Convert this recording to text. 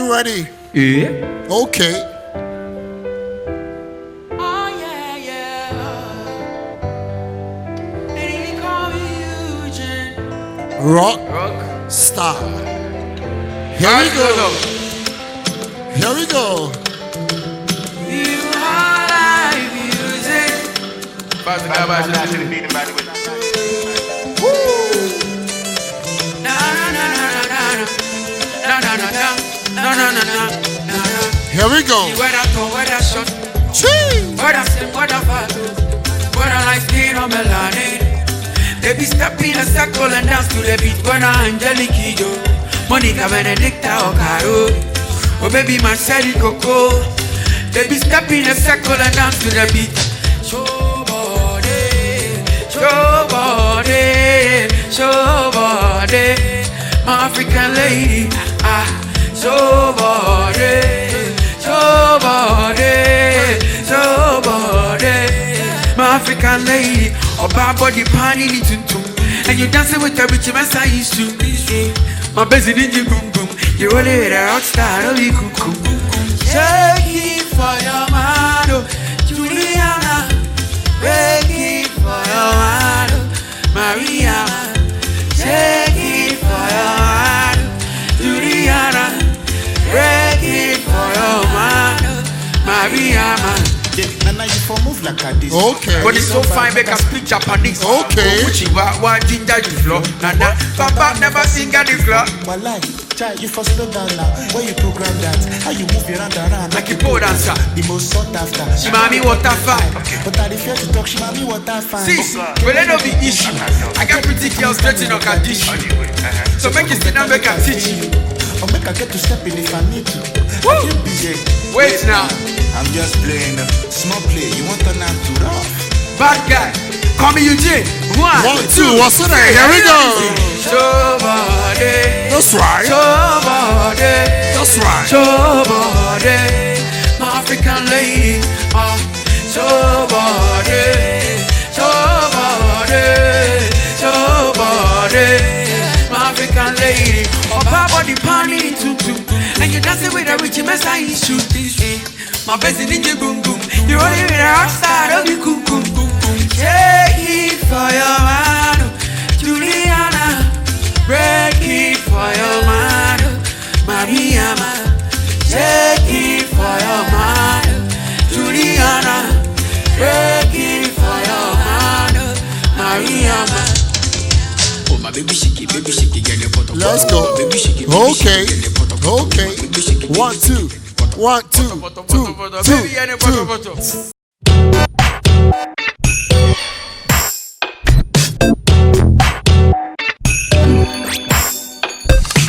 you ready? Yeah. Okay. Oh yeah, yeah. They even call me Eugene. Rock Rock. star. Here we go. Here we go. You are like music. Na na na na na na. Na na na na. Na na na na na. Here we go. Whether tall, whether short, Chee! whether slim, whether fat, whether light skin or melanin. They be step in a circle and dance to the beat. When I'm Angelique Kiddo, Monica Benedicta or Caro, oh baby Marceli Coco. They be step in a circle and dance to the beat. Show body, show body, show body, my African lady. Ah, show body, show body, show body, my African lady. Oh, bad body panty ni tuntum, and you dancing with the rich mess I used to. My busy ninja boom boom, you roll it out, start of you cuckoo. Shake it for your man, oh, Juliana. Break it for your man, oh, Maria. Shake it for your man, oh, Juliana. Break it for your man, oh, Maria. Nana, you for move like a this. Okay. But it's so fine, make us speak Japanese. Okay. What ginger the floor? Nana, Papa never sing at the club. Walai, child, you for slow down now. Where you program that? How you move your hand around Like a pole dancer. The most sought after. She mommy water fine. But I fear to talk. She mommy water fine. Sis, well, let no be issue. I got pretty girls straight in a dish. So make it sit down, make a teach you. Or make I get to step in if I need to. Woo! I can't be there. Wait now, I'm just playing. Small play. You want to turn too rough? bad guy. Call me Eugene. One, 1, 2, what's in there? Here we go. Somebody. That's right. Somebody. That's right. Somebody. My African lady. Somebody. Somebody. Somebody. My African lady. Oh, body panty tutu. And you dancing with a rich mess I shoot this way. My best in ninja boom boom. You rolling with a outside of the cuckoo. Take it for your man, Juliana. Break it for your man, Maria. Take it for your man, Juliana. Break it for your man, Maria. Oh my baby shiki, get your photo. Let's go. Baby shiki, Okay. Okay. 1, 2. 1, 2. 2. 2. 2.